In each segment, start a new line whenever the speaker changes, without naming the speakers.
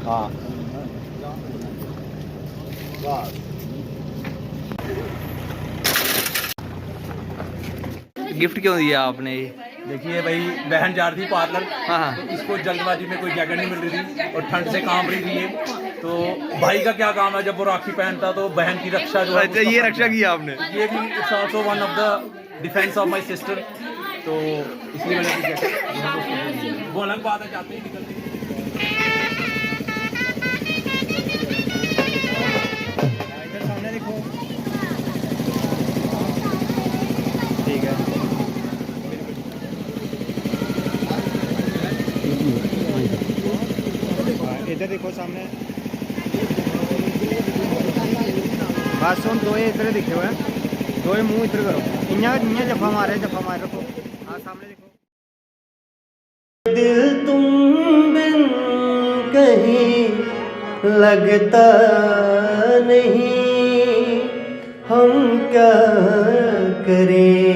हाँ
गिफ्ट क्यों दिया आपने ये?
देखिए भाई, बहन जा रही थी पार्लर।
हाँ।
तो इसको जल्दबाजी में कोई जैकेट नहीं मिल रही थी और ठंड से कांप रही थी ये। तो भाई का क्या काम है, जब वो राखी पहनता तो बहन की रक्षा जो है।
अच्छा, ये रक्षा किया आपने?
ये भी it's also one of the defence of my sister. तो इसलिए मैंने जैकेट, वो अलग बात है, चाहते ही निकलते। सामने देखो,
ठीक है।
इधर देखो सामने।
बस हम दो इधर दिखे हुए हैं, दो मुंह इधर करो, इन्हें जफा मारे रखो। हाँ सामने देखो। दिल तुम बिन कहीं लगता नहीं, हम क्या करें।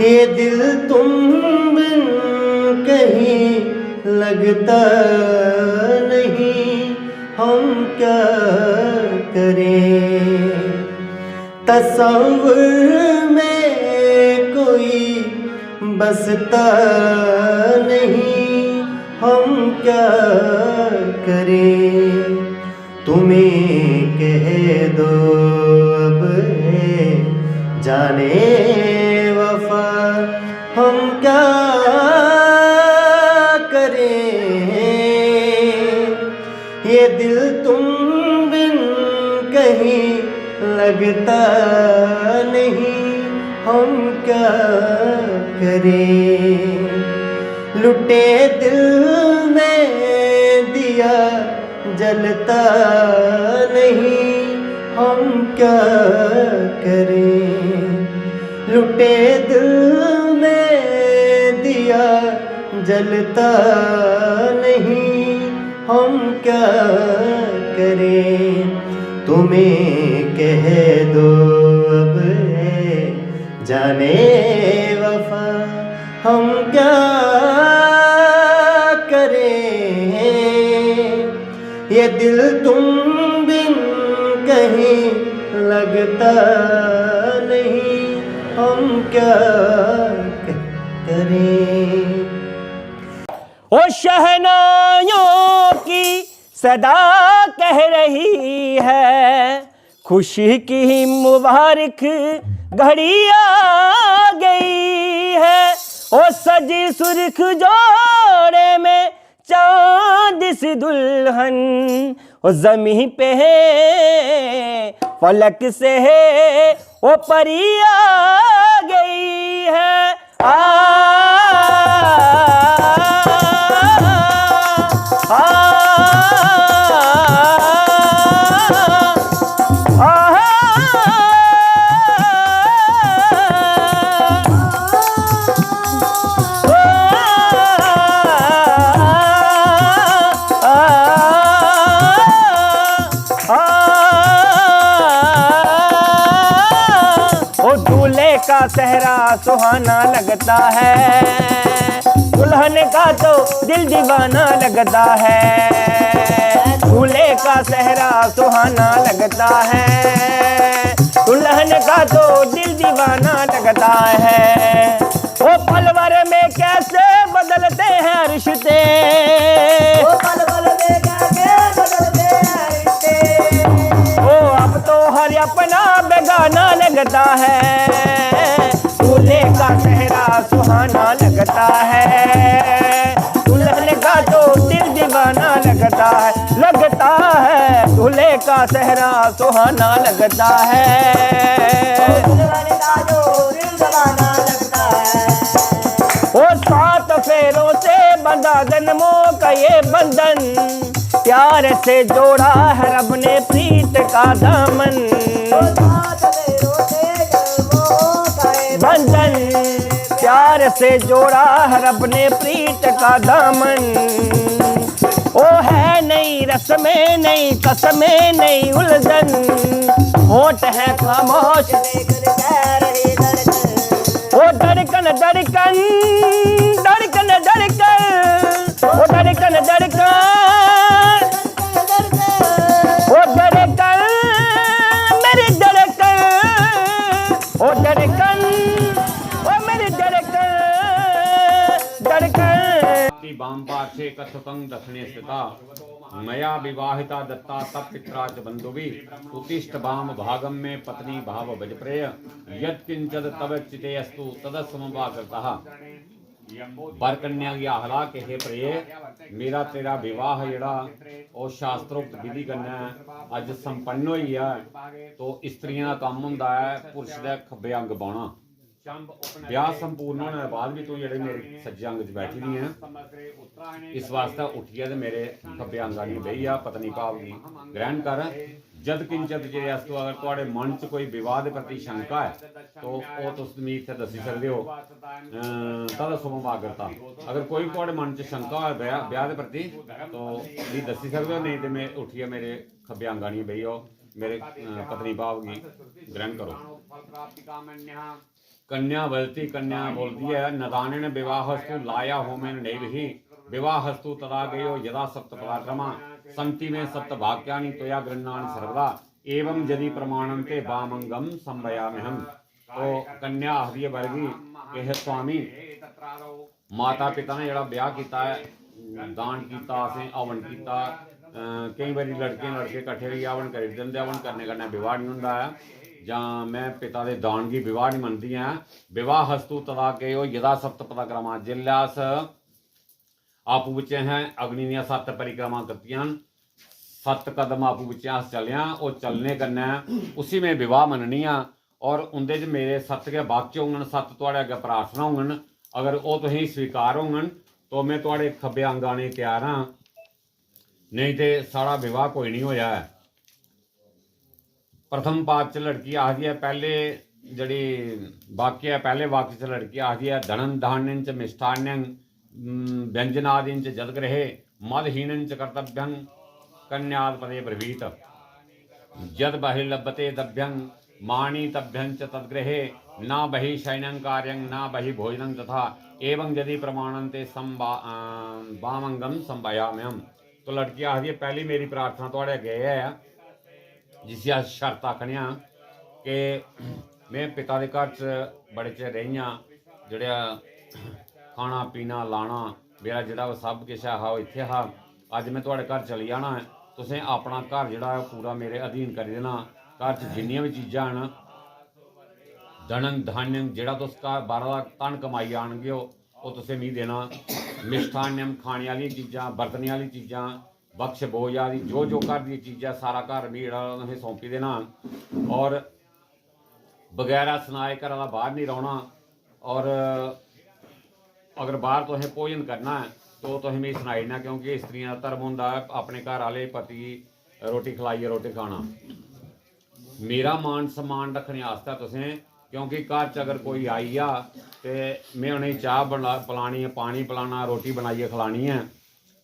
ये दिल तुम बिन कहीं लगता नहीं, हम क्या करें। तस्वीर में कोई बसता नहीं, हम क्या करें। तुम्हें कह दो अब जाने वफा, हम क्या करें। ये दिल तुम बिन कहीं लगता नहीं, हम क्या करें। लुटे दिल में दिया जलता नहीं, हम क्या करें। लुटे दिल में दिया जलता नहीं, हम क्या करें। तुम्हें कह दो अब जाने वफा, हम क्या करें। ये दिल तुम बिन कहीं लगता नहीं, हम क्या करें। ओ शहनाइयों की सदा कह रही है, खुशी की मुबारक घड़ी आ गई है। ओ सजी सुर्ख जोड़े में चांद सी दुल्हन, ओ ज़मीं पे है फलक से है ओ परी आ गई है। का सहरा सुहाना लगता है, दुल्हन का तो दिल दीवाना लगता है। दूल्हे का सहरा सुहाना लगता है, दुल्हन का तो दिल दीवाना लगता है। वो पलवर में कैसे बदलते हैं रिश्ते, वो पलवर में कैसे बदलते हैं रिश्ते। ओ अब तो हर अपना बेगाना लगता है, दूल्हे का सहरा सुहाना लगता है, दुल्हन का तो दिल दीवाना लगता है, दूल्हे का सहरा सुहाना लगता है, दुल्हन का तो दिल दीवाना लगता है। वो 7 फेरों से बंधा जन्मों का ये बंधन, प्यार से जोड़ा है रब ने प्रीत का दामन। बंधन प्यार से जोड़ा है रब ने प्रीत का दामन। ओ है नई रस्में नई कसमें नई उलझन, होठ है खामोश लेकर कह रही धड़कन। ओ धड़कन धड़कन धड़कन धड़कन, ओ धड़कन धड़कन ओ मेरी धड़कन धड़कन
वाम पार्श्वे कथकं दक्षिणे स्थिता मया विवाहिता दत्ता तब पित्रा च बंधुवी उत्तिष्ठ वाम भागम में पत्नी भाव भजप्रेय यत् किंचद तव चिते अस्तु तदसमवाकृतः। वर कन्या की आहला के हे प्रिय मेरा तेरा विवाह जड़ा और शास्त्रोक्त विधि कन्नै अज संपन्न होई है। तो स्त्रियां का काम हुंदा है पुरुष दे खब्बे अंग बाउणा। ब्याह संपूर्ण होने के बाद भी तू जेड़े मेरे सज्जे अंग च बैठी दी है इस वास्ते उठिए ते मेरे खब्बे अंग च बही आ पत्नी भाव की ग्रहण कर। जद किंचत जे अस्तु अगर तुहाडे मन च कोई विवाह के प्रति शंका है तो वो तुस मी इत्थे दसी सकदे हो तद सोमवागरता। अगर कोई तुहाडे मन च शंका है ब्याह के प्रति तो मी दसी सकदे हो, नहीं तो मैं उठिए मेरे खब्बे अंगानी बही हो मेरे पत्नी भाव की ग्रहण करो। कन्या बलती कन्या बोलती है नदाने ने विवाहस्तु लाया हो मैं नैव ही विवाहस्तु तदा गयो यदा सप्त पराक्रमा संति में सप्त वाक्यानि त्वया गृह्णानि सर्वदा एवं यदि प्रमाणन्ते वामंगम संभयाम्यहम्। तो कन्या आखदी है वर्गी कि हे स्वामी माता पिता ने जड़ा ब्याह किया है दान किया असें हवन किया कई बार लड़के इकट्ठे रही हवन करी दिंदे हवन करने कन्नै विवाह नहीं हुंदा है जां मैं पिता दे दान की विवाह नहीं मनदी हैं। विवाह हस्तु तदा के यदा सप्त पराक्रमा जिल्लै अस आपू बिच्चे हैं अग्नि दियां 7 परिक्रमा कीतियां 7 कदम आपू बिच्चे अस चलियां और चलने कन्नै उसी में विवाह मननी आ और उंदे च मेरे 7 गै वाक्य होंगन 7 तुहाड़े अग्गे प्रार्थना होंगन अगर वो तुसें स्वीकार होंगन तो मैं तुहाड़े खब्बे अंग आने तैयार हाँ, नहीं तो साड़ा विवाह कोई नहीं होया है। प्रथम पाद च लड़की आखदी है पहले जड़ी वाक्य है पहले वाक्य च लड़की आखदी है धनन धान्यं च मिष्ठान्यं व्यंजनादीन च जदग्रहे मदहीनं च कर्तव्यं कन्याद पदे ब्रवीत जद बहिर्लभते दभ्यं माणितभ्यं च तद्ग्रहे न बहि शयनं कार्यं न बहि भोजनं तथा एवं यदि प्रमाणन्ते वामंगम संभयाम्यहम्। तो लड़की आखदी है पहली मेरी प्रार्थना तुहाड़े अगे है जिसी अस शर्त आखने कि मैं पिता के घर च बड़े चिर रही हाँ जेड़ा खाना पीना लाना मेरा जोड़ा सब कुछ है इत्थे हा अज मैं तुहाड़े घर चली जाना है तुसें अपना घर जोड़ा पूरा मेरे अधीन करी देना। घर च जिन्नियां भी चीज़ां न धनन धान्यम जेड़ा तुस घर बाहर दा धन कमाई आनगे वो तुसें मी देना। मिष्ठान्यम खाने वाली चीज़ां बरतने वाली चीज़ां बख्श बोझ आदि जो जो घर दी चीज़ां सारा घर भी जेड़ा सौंपी देना और बगैर सनाए घर दा बाहर नहीं रौना। और अगर बाहर तुसें भोजन करना है तो तुसें मिगी सनाई देना क्योंकि स्त्रियां दा धर्म होंदा है अपने घर आह्ले पति रोटी खलाइए रोटी खाना। मेरा मान सम्मान रखने आस्ते तुसें क्योंकि घर च अगर कोई आई आ तो मैं उन्हें चाह पिलानी है पानी पिलाना रोटी बनाइए खिलानी है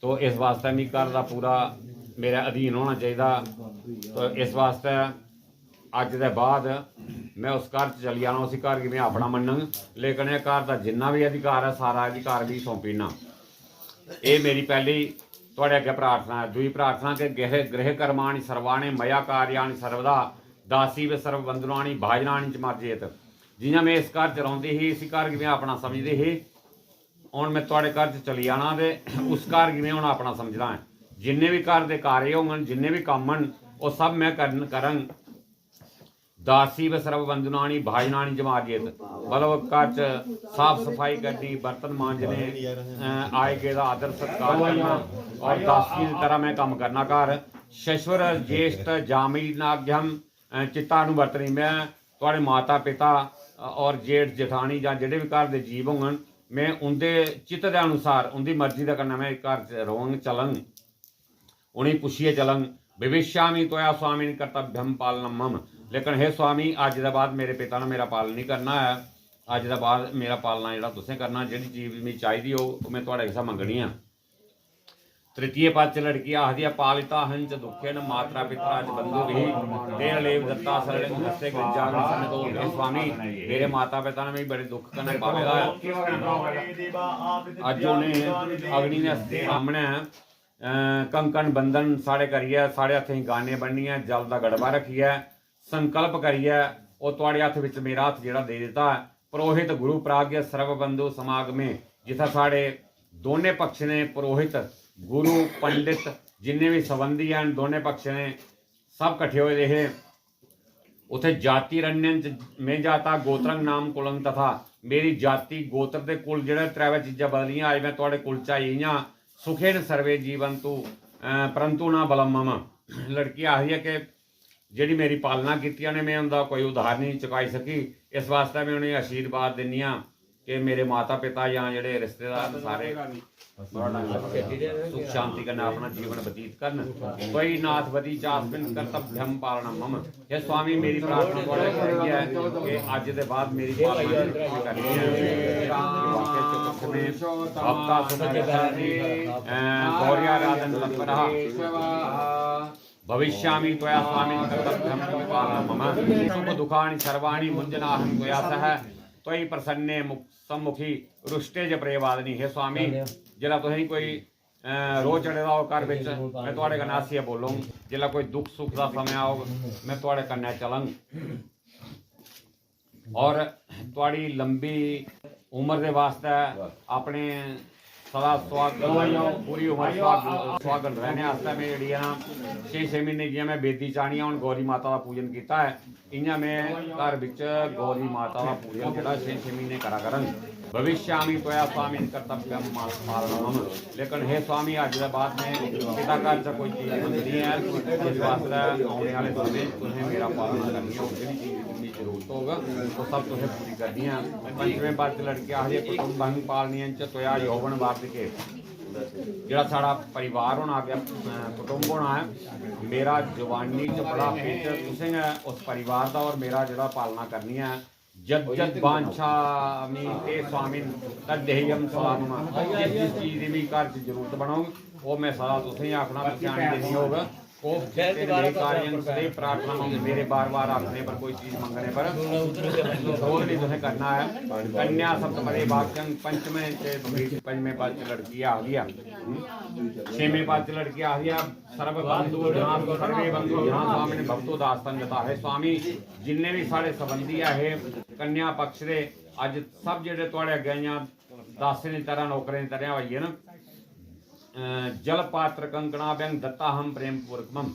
तो इस वास्ते मिगी घर का पूरा मेरे अधीन होना चाहिए। तो इस वास्ते अज के बाद मैं उस घर चली जाना उस घर की मैं अपना मनंग लेकिन यह घर का जिन्ना भी अधिकार है सारा अधिकार भी सौंपी ना। ये मेरी पहली तुहाडे अगे प्रार्थना है। दूई प्रार्थना के गृह कर्माणि सर्वाणि मया कार्याणि सर्वदा दासी व सर्वबंधुनानि भाजनानि च मार्जेत। जियां मैं इस घर च रौंदी ही इसी घर की मैं अपना समझदी ही हुण मैं तुहाडे घर च चली जाना ते उस घर की मैं हुण अपना समझदा है। जिन्ने भी घर के कार्य होंगन जिन्ने भी काम न वो सब मैं करन दासी व सर्वबंधुनानि भाजनानि च मार्जेत। मतलब घर च साफ सफाई करनी बर्तन मांजने आए गए का आदर सत्कार करना और दासी की तरह मैं काम करना। घर शश्वर ज्येष्ठ जामीनाभ्यम चित्तानुवर्तनी मैं तुहाडे माता पिता और जेठ जेठानी या जेडे भी घर के जीव होंगन मैं उनके चित्त के अनुसार उनकी मर्जी का करना मैं घर च रोंग चलंग उन्हें पुछिए चलंग। भविष्यामि त्वया स्वामी कर्तव्यम पालनम मम। लेकिन हे स्वामी अज के बाद मेरे पिता ने मेरा पालन नहीं करना है। अज के बाद मेरा पालना जोड़ा तुसें करना जिहड़ी चीज़ मिगी चाहिए हो मैं तुहाडे कशा मंगनी है। तृतीय पद च लड़की आखदी है पालिता हंच दुखे न मात्रा पिता च बंधु भी तेल लेव दत्ता सरल हस्ते गिरजा तो हे स्वामी मेरे माता पिता ने भी बड़े दुख कन्नै पालेदा है। अज उन्हें अग्नि ने सामने कंकन बंधन साढ़े करिए साढ़े हथें गाने बननी है जल का गड़बा रखिए संकल्प करिए ਉਹ ਤੁਹਾਡੇ ਹੱਥ ਵਿੱਚ ਮੇਰਾ ਹੱਥ ਜਿਹੜਾ ਦੇ ਦਿੱਤਾ ਹੈ। पुरोहित गुरु प्राज्ञ सर्वबंधु समागमे जिथे साढ़े दोने पक्ष ने पुरोहित गुरु पंडित जिन्ने भी संबंधी हैं दोने पक्ष ने सब कट्ठे हुए रहे। उथे जाति रण्यंच में जाता गोत्रंग नाम कुलंग तथा मेरी जाति गोत्र के कुल जो त्रै चीज़ा बदलियां आज मैं थोड़े कुल च आई हाँ सुखे न सर्वे जीवन तू परंतु ना बलम मम। लड़की आखी है कि ਜਿਹੜੀ ਮੇਰੀ ਪਾਲਣਾ ਕੀਤੀਆਂ ਨੇ ਮੈਂ ਉਹਦਾ ਕੋਈ ਉਧਾਰ ਨਹੀਂ ਚੁਕਾਈ ਸਕੀ। ਇਸ ਵਾਸਤੇ ਮੈਂ ਉਹਨੂੰ ਆਸ਼ੀਰਵਾਦ ਦਿੰਦੀ ਹਾਂ ਕਿ ਮੇਰੇ ਮਾਤਾ ਪਿਤਾ ਜਾਂ ਜਿਹੜੇ ਰਿਸ਼ਤੇਦਾਰ ਸਾਰੇ ਸੁਖ शांति करना अपना जीवन व्यतीत करन। कोई नाथ वती चास्मिन कर्तव्यम पालनम मम। ये स्वामी मेरी प्रार्थना थोड़े करनी है कि आज के बाद मेरी पालना करनी है। गौर्याराधन तत्परः भविष्यामि त्वया स्वामी कर्तव्यं पालनम मम। सुख दुखानि सर्वाणि मुञ्जनाहं त्वया सह त्वयि प्रसन्ने सम्मुखी रुष्टे च प्रेवादनी। हे स्वामी जिला तुसीं कोई रोज चढ़े दा हो घर विच मैं तुहाडे कन्नै हास्सियै बोलूं। जिला कोई दुख सुख का समय आओ मैं तुहाडे कन्नै चलंग और तुहाडी लंबी उम्र के वास्ते अपने सदा स्वागत पूरी उम्र स्वागत रहने वास्ते मैं जी ना 6 महीने जियां मैं बेदी चाहनी हूँ गौरी माता का पूजन किया है। इयां मैं घर विच गौरी माता का पूजन जोड़ा 6 महीने करा करन। भविष्यामि त्वया स्वामी कर्तव्यम पालनम। लेकिन हे स्वामी अज के बाद में पिता घर च कोई चीज़ मंगनी है इस वास्ते आने वाले समय तुसें मेरा पालन करनी हो जी चीज़ की जरूरत होगा वो सब तुसें पूरी करनी है। पंचवें पद लड़के आखिए कुटुंबं पालनीयं च त्वया यौवन वार्धिके। जिहड़ा साड़ा परिवार होना गया कुटुंब होना है मेरा जवानी च बुढ़ापे च तुसें उस परिवार का और मेरा जिहड़ा पालना करनी है। जद जद बांछामि ते स्वामी तदेयम सलाम। जिस चीज़ की भी घर च जरूरत बनो वो मैं सदा तुसें आखना पछाण देनी होगा। वो मेरे कार्य सदैव प्रार्थना होगी मेरे बार बार आखने पर कोई चीज़ मंगने पर रोज नहीं तुसें करना है। कन्या सप्तपदे भाग्यं पंचमे पंचमे पद लड़की आ गया 6वें पद लड़की आ गया सर्व बंधु जहाँ सर्वे बंधु जहाँ स्वामी ने भक्तो दास्तन गता है। स्वामी जिन्ने भी साढ़े संबंधी है कन्या पक्ष के अज सब जेडे तुहाडे अगे इयां दासे की तरह नौकरें की तरह होई है ना जल पात्र कंकणा व्यंग दत्ता हम प्रेम पूर्वकम।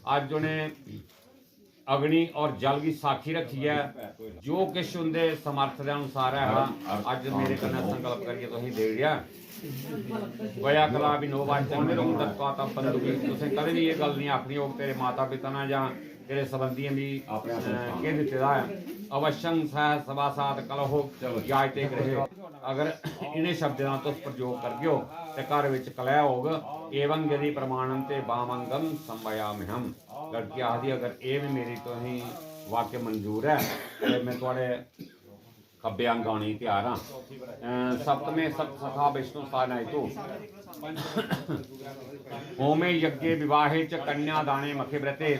आज उन्हें अग्नि और जल की साखी रखी है जो किश उनके समर्थ के अनुसार है अज मेरे कन्नै संकल्प करिए तुसीं दे दिया। वया कला भी नो वाचन मेरे दत्ता तब बंदुकी। तुसें कदे भी ये गल नहीं आखनी हो तेरे माता पिता ने या तेरे संबंधियों भी कह दिते है। अवश्यं सह सभा साथ कलहो जायते रहे। अगर इन्हें शब्दों का तुस प्रयोग करगियो तो घर विच कलह होग। एवं यदि प्रमाणम ते बामंगम संभयाम्यहम। लड़की आखदी अगर ये भी मेरी तुसीं वाक्य मंजूर है तो मैं तुहाडे खब्बे अंग आने तैयार हाँ। सप्तमें सप्त सखा विष्णु स्थानाय तो होमे यज्ञे विवाहे च कन्या दाने मखे व्रते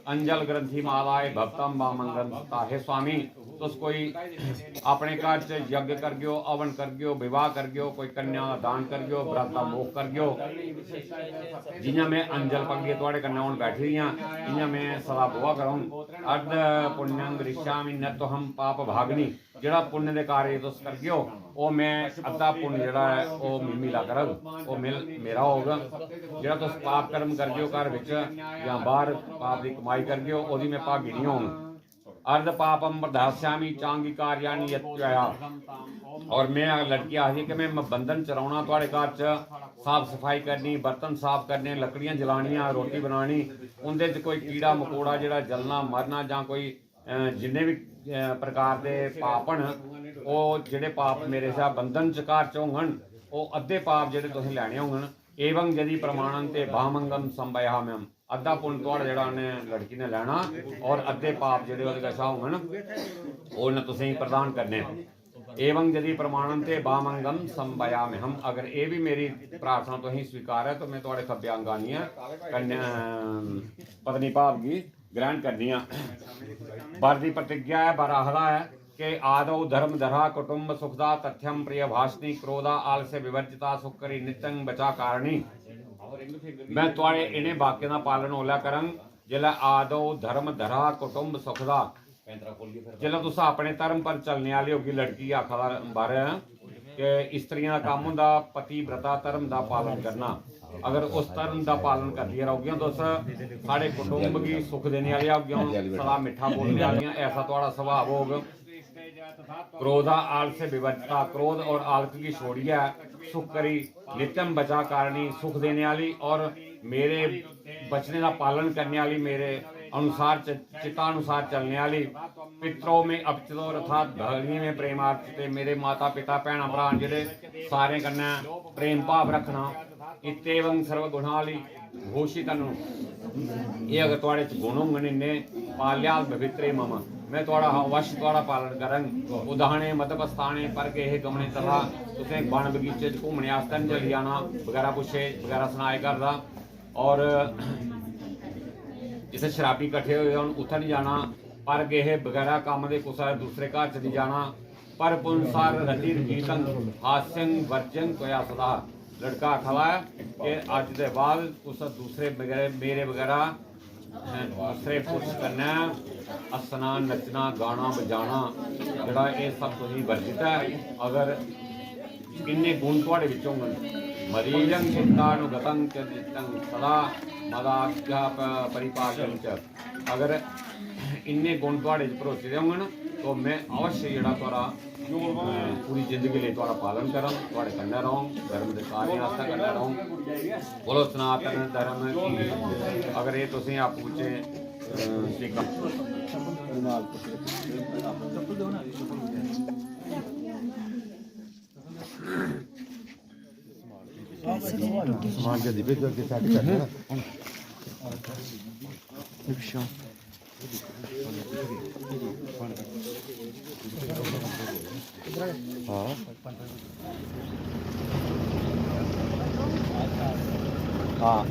अंजल ग्रंथि मालाए भक्तम बामंगम। हे स्वामी तुस कोई अपने घर च यज्ञ कर गयो हवन कर गयो विवाह कर गयो कोई कन्या का दान कर गयो व्रत का मोख कर गयो। जियां मैं अंजल पगड़िए तुहाडे कन्नै हुण बैठी दी हां इयां मैं सदा बुआ करूं। अर्ध पुण्यं रिश्यामि न तो हम पाप भागनी। जिहड़ा पुण्य के कार्य तुस कर गयो वो मैं अद्धा पुण्य जिहड़ा है वो मिला करग वो मेरा होगा। जिहड़ा तुस पाप कर्म कर गयो घर विच या बाहर पाप की कमाई कर गयो ओदी मैं भागी नहीं होऊं। अर्ध पापम बर्धास्यामी चांगी कार्यानि यत्या। और मैं लड़की आखी कि मैं बंधन चलाउणा तुहाडे घर च साफ सफाई करनी बर्तन साफ करने लकड़ियां जलानियां रोटी बनानी उनदे च कोई कीड़ा मकोड़ा जिहड़ा जलना मरना जां कोई जिन्ने भी प्रकार के पाप न वो जिहड़े पाप मेरे साथ बंधन च घर च होङन वो अद्धे पाप जिहड़े तुसीं लैणे होङन। एवं यदि प्रमाणन ते भामंगम संभयाम्यहम। अद्धा पुण्य तुहाडा जिहड़ा उन्हें लड़की ने लैना और अद्धे पाप जिहड़े ओहदे कशा होङन उन्हें तुसीं प्रदान करने। एवं यदि प्रमाणन ते भामंगम संभयाम्यहम। अगर ये भी मेरी प्रार्थना तुसीं स्वीकार है तो मैं तुहाडे खब्बे अंग आनी है कन्या पत्नी भाव की ग्रहण करनी है। वर की प्रतिज्ञा है वर आखदा है कि आदौ धर्म धरा कुटुंब सुखदा तथ्यम प्रिय भाषणी क्रोधा आलस्य विवर्जिता सुकरी नित्यं बचा कारणी। मैं तुहाडे इन्हें वाक्यों का पालन ओला करंग जिला आदौ धर्म धरा कुटुंब सुखदा ਜਦੋਂ ਤੁਸੀਂ ਆਪਣੇ ਧਰਮ ਪਰ ਚੱਲਣੇ ਵਾਲੇ ਹੋਗੀ ਲੜਕੀ ਆਖਦਾ ਬਾਰੇ ਕਿ ਇਸਤਰੀਆਂ ਦਾ ਕੰਮ ਹੁੰਦਾ ਪਤੀ ਬ੍ਰਤਾ ਧਰਮ ਦਾ ਪਾਲਨ ਕਰਨਾ। ਅਗਰ ਉਸ ਧਰਮ ਦਾ ਪਾਲਨ ਕਰਦੀਆਂ ਰਹੋਗੀਆਂ ਤਾਂ ਸਾਡੇ ਕੁਟੁੰਬ ਕੀ ਸੁਖ ਦੇਣੇ ਵਾਲੇ ਹੋਗੀਆਂ, ਸਦਾ ਮਿੱਠਾ ਬੋਲਣੇ ਵਾਲੀਆਂ, ऐसा ਤੁਹਾਡਾ ਸੁਭਾਅ ਹੋਗਾ। क्रोधा आल से विवर्जिता, क्रोध और आलक की छोड़िया, सुख करी नित्यम बचा कारणी, सुख देने वाली और मेरे बचने का पालन करने वाली, मेरे अनुसार चित्तानुसार चलने वाली, पितरों में अपचितो अर्थात भगनी में प्रेमार्थ, मेरे माता पिता भैन भरा जेडे सारे कन्नै प्रेम भाव रखना। इतेवं सर्वगुणा वाली घोषित ये अगर थोड़े गुण होंगे ने पाल्या पवित्रे मम, मैं थोड़ा अवश्य थोड़ा पालन करंग। उदाहरणे मतलब स्थाने पर के गमने तथा तुसें बन बगीचे घूमने आस्तै नहीं चली जाना वगैरह पुछे वगैरह सुनाए करदा। और जिसे शराबी इकट्ठे हुए हैं उत्थे नहीं जाना, पर गेहे वगैरह काम के कुछ दूसरे घर च नहीं जाना। पर पुनसार रति गीतंग हास्यं वर्जन कोया सदा, लड़का आखला है कि अज के बाद उस दूसरे मेरे वगैरह दूसरे पुरुष करना हसना नचना गाना बजाना जड़ा ये सब तुझी वर्जित है। अगर इन्ने गुण थोड़े विच होंगे मरीजं चित्तानुगतं च चित्तं सदा मदाख्या परिपालन च, अगर इन्ने गुण थोड़े भरोसे दे होंगे तो मैं अवश्य जड़ा थोड़ा पूरी जिंदगी लिए थोड़ा पालन करूँ, थोड़े कन्नै रहूँ, धर्म के कार्य आस्ते कन्नै रहूँ। बोलो सनातन धर्म की। अगर ये तुसीं आपूं च
समान जल्दी भेज दो कि सेट कर देना। हाँ हाँ